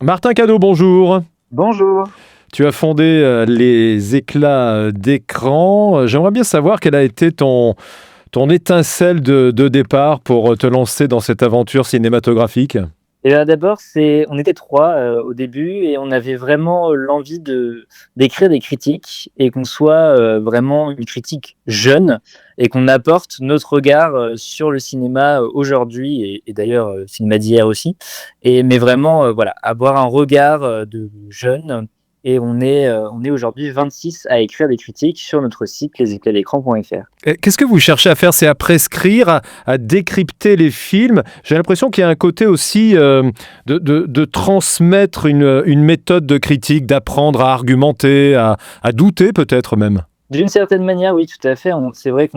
Martin Cadot, bonjour. Bonjour. Tu as fondé les éclats d'écran. J'aimerais bien savoir quelle a été ton étincelle de départ pour te lancer dans cette aventure cinématographique. Et bien d'abord, on était 3 au début et on avait vraiment l'envie d'écrire des critiques et qu'on soit, vraiment une critique jeune et qu'on apporte notre regard, sur le cinéma, aujourd'hui et d'ailleurs, le cinéma d'hier aussi mais vraiment, voilà, avoir un regard, de jeune et on est aujourd'hui 26 à écrire des critiques sur notre site leséclatdécran.fr. Et qu'est-ce que vous cherchez à faire? C'est à prescrire, à décrypter les films. J'ai l'impression qu'il y a un côté aussi de transmettre une méthode de critique, d'apprendre à argumenter, à douter peut-être même. D'une certaine manière, oui, tout à fait. C'est vrai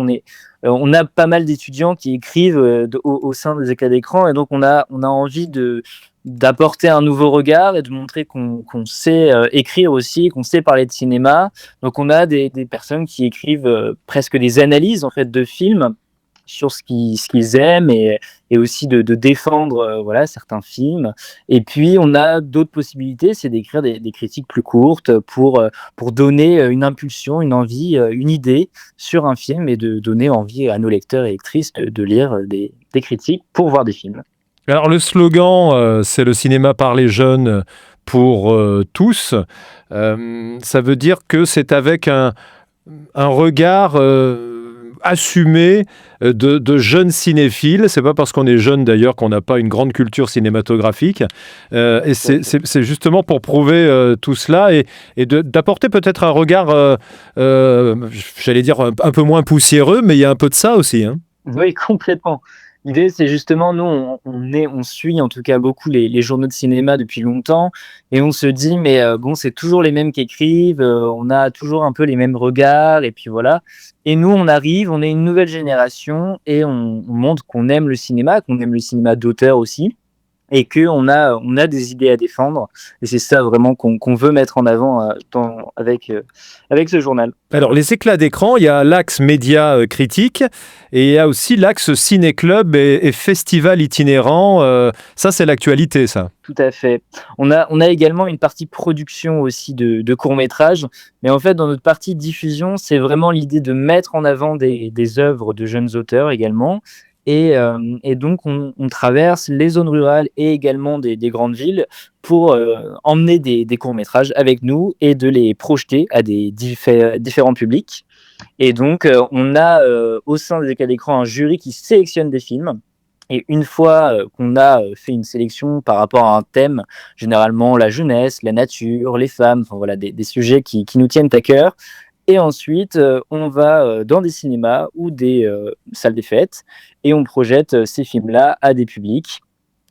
on a pas mal d'étudiants qui écrivent, au sein des éclats d'écran et donc on a envie d'apporter un nouveau regard et de montrer qu'on sait, écrire aussi, qu'on sait parler de cinéma. Donc on a des personnes qui écrivent, presque des analyses en fait de films sur ce qu'ils aiment et aussi de défendre, voilà, certains films et puis on a d'autres possibilités, c'est d'écrire des critiques plus courtes pour donner, une impulsion, une envie, une idée sur un film et de donner envie à nos lecteurs et lectrices de lire, des critiques pour voir des films. Alors le slogan, c'est le cinéma par les jeunes pour tous. Ça veut dire que c'est avec un regard assumé de jeunes cinéphiles. C'est pas parce qu'on est jeune d'ailleurs qu'on n'a pas une grande culture cinématographique. Et Tout à fait. c'est justement pour prouver tout cela et d'apporter peut-être un regard, j'allais dire, un peu moins poussiéreux, mais il y a un peu de ça aussi, hein. Oui, complètement. L'idée, c'est justement, nous, on suit en tout cas beaucoup les journaux de cinéma depuis longtemps et on se dit, mais bon, c'est toujours les mêmes qui écrivent, on a toujours un peu les mêmes regards et puis voilà. Et nous, on arrive, on est une nouvelle génération et on montre qu'on aime le cinéma d'auteur aussi et qu'on a des idées à défendre. Et c'est ça vraiment qu'on veut mettre en avant avec ce journal. Alors, les éclats d'écran, il y a l'axe média critique et il y a aussi l'axe ciné-club et festival itinérant. Ça, c'est l'actualité, ça. Tout à fait. On a également une partie production aussi de courts-métrages, mais en fait, dans notre partie diffusion, c'est vraiment l'idée de mettre en avant des œuvres de jeunes auteurs également et donc on traverse les zones rurales et également des grandes villes pour, emmener des courts-métrages avec nous et de les projeter à des différents publics et donc on a, au sein des écrans d'écran, un jury qui sélectionne des films et une fois, qu'on a, fait une sélection par rapport à un thème, généralement la jeunesse, la nature, les femmes, enfin voilà des sujets qui nous tiennent à cœur et ensuite, on va, dans des cinémas ou des, salles des fêtes et on projette, ces films-là à des publics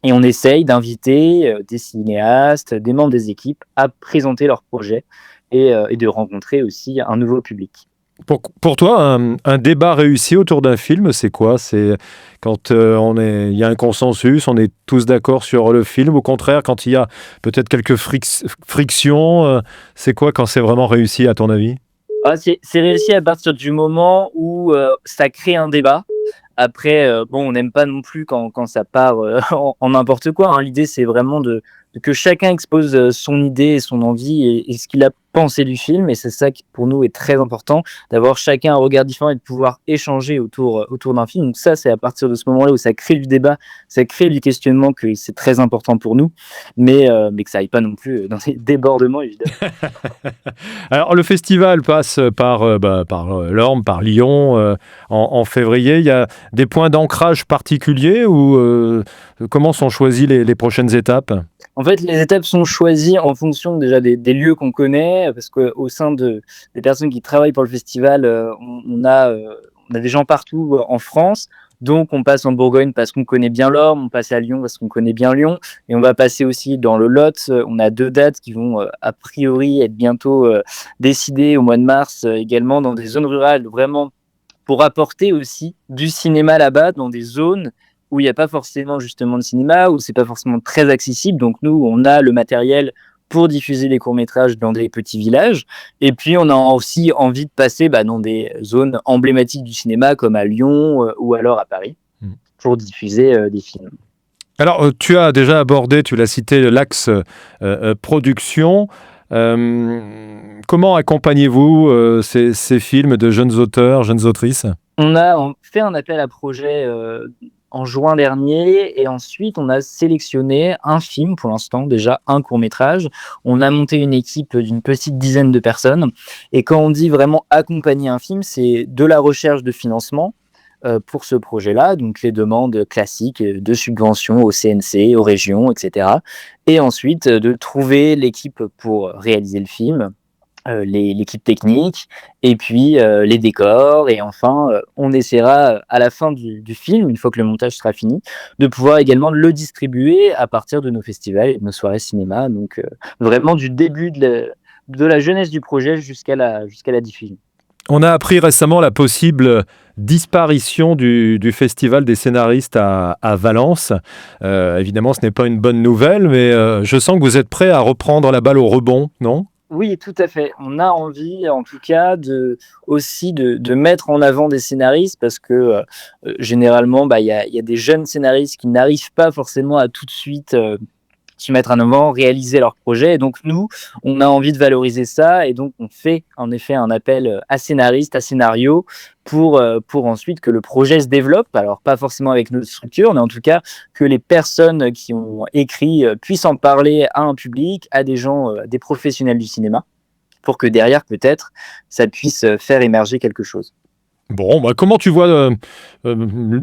et on essaye d'inviter, des cinéastes, des membres des équipes à présenter leurs projets et de rencontrer aussi un nouveau public. Pour toi, un débat réussi autour d'un film, c'est quoi? C'est quand il y a un consensus, on est tous d'accord sur le film. Au contraire, quand il y a peut-être quelques frictions, c'est quoi quand c'est vraiment réussi, à ton avis? Ah, c'est réussi à partir du moment où, ça crée un débat. Après, bon, on n'aime pas non plus quand ça part, en n'importe quoi, hein. L'idée, c'est vraiment de que chacun expose, son idée et son envie et ce qu'il a pensé du film et c'est ça qui, pour nous, est très important, d'avoir chacun un regard différent et de pouvoir échanger autour d'un film. Donc ça, c'est à partir de ce moment-là où ça crée du débat, ça crée du questionnement que c'est très important pour nous, mais que ça aille pas non plus, dans des débordements, évidemment. Alors, le festival passe par Lorme, par Lyon, en février. Il y a des points d'ancrage particuliers ou comment sont choisies les prochaines étapes? En fait, les étapes sont choisies en fonction déjà des lieux qu'on connaît, parce qu'au sein des personnes qui travaillent pour le festival, on a des gens partout en France. Donc, on passe en Bourgogne parce qu'on connaît bien l'Orne, on passe à Lyon parce qu'on connaît bien Lyon, et on va passer aussi dans le Lot. On a 2 dates qui vont a priori être bientôt décidées au mois de mars, également dans des zones rurales, vraiment pour apporter aussi du cinéma là-bas, dans des zones où il n'y a pas forcément justement de cinéma, où c'est pas forcément très accessible. Donc nous, on a le matériel pour diffuser des courts-métrages dans des petits villages. Et puis, on a aussi envie de passer dans des zones emblématiques du cinéma, comme à Lyon ou alors à Paris, pour diffuser des films. Alors, tu as déjà abordé, tu l'as cité, l'axe production. Comment accompagnez-vous ces films de jeunes auteurs, jeunes autrices? On fait un appel à projet en juin dernier et ensuite on a sélectionné un film pour l'instant, déjà un court-métrage. On a monté une équipe d'une petite dizaine de personnes et quand on dit vraiment accompagner un film, c'est de la recherche de financement pour ce projet-là, donc les demandes classiques de subventions au CNC, aux régions, etc. Et ensuite de trouver l'équipe pour réaliser le film, l'équipe technique et puis les décors et enfin, on essaiera, à la fin du film, une fois que le montage sera fini, de pouvoir également le distribuer à partir de nos festivals et de nos soirées cinéma donc vraiment du début de la jeunesse du projet jusqu'à la diffusion. On a appris récemment la possible disparition du Festival des scénaristes à Valence. Évidemment, ce n'est pas une bonne nouvelle, mais je sens que vous êtes prêt à reprendre la balle au rebond, non? Oui, tout à fait. On a envie, en tout cas, aussi de mettre en avant des scénaristes parce que généralement, bah, il y a des jeunes scénaristes qui n'arrivent pas forcément à tout de suite se mettre en avant, réaliser leur projet. Et donc, nous, on a envie de valoriser ça. Et donc, on fait en effet un appel à scénaristes, à scénarios, pour ensuite que le projet se développe. Alors, pas forcément avec notre structure, mais en tout cas, que les personnes qui ont écrit puissent en parler à un public, à des gens, des professionnels du cinéma, pour que derrière, peut-être, ça puisse faire émerger quelque chose. Bon, bah, comment tu vois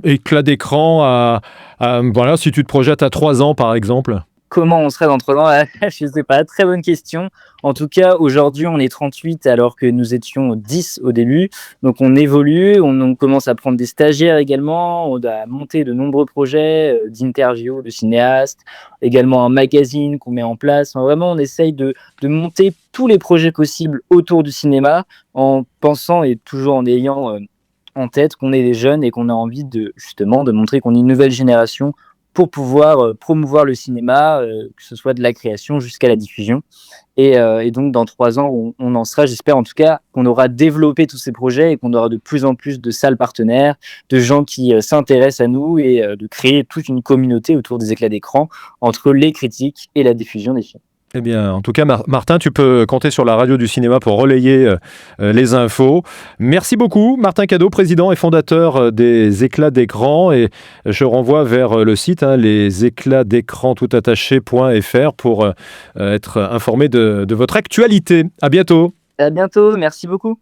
éclat d'écran voilà, si tu te projettes à 3 ans, par exemple? Comment on serait dans 3 ans? Je sais pas, très bonne question. En tout cas, aujourd'hui, on est 38 alors que nous étions 10 au début. Donc on évolue, on commence à prendre des stagiaires également, on a monté de nombreux projets d'interviews de cinéastes, également un magazine qu'on met en place. Enfin, vraiment, on essaye de monter tous les projets possibles autour du cinéma en pensant et toujours en ayant en tête qu'on est des jeunes et qu'on a envie justement de montrer qu'on est une nouvelle génération pour pouvoir promouvoir le cinéma, que ce soit de la création jusqu'à la diffusion. Et donc, dans 3 ans, on en sera, j'espère en tout cas, qu'on aura développé tous ces projets et qu'on aura de plus en plus de salles partenaires, de gens qui s'intéressent à nous et de créer toute une communauté autour des éclats d'écran entre les critiques et la diffusion des films. Eh bien, en tout cas, Martin, tu peux compter sur la radio du cinéma pour relayer les infos. Merci beaucoup, Martin Cadot, président et fondateur des Éclats d'écran. Et je renvoie vers le site, leséclatsdécran toutattaché.fr pour être informé de votre actualité. À bientôt. À bientôt, merci beaucoup.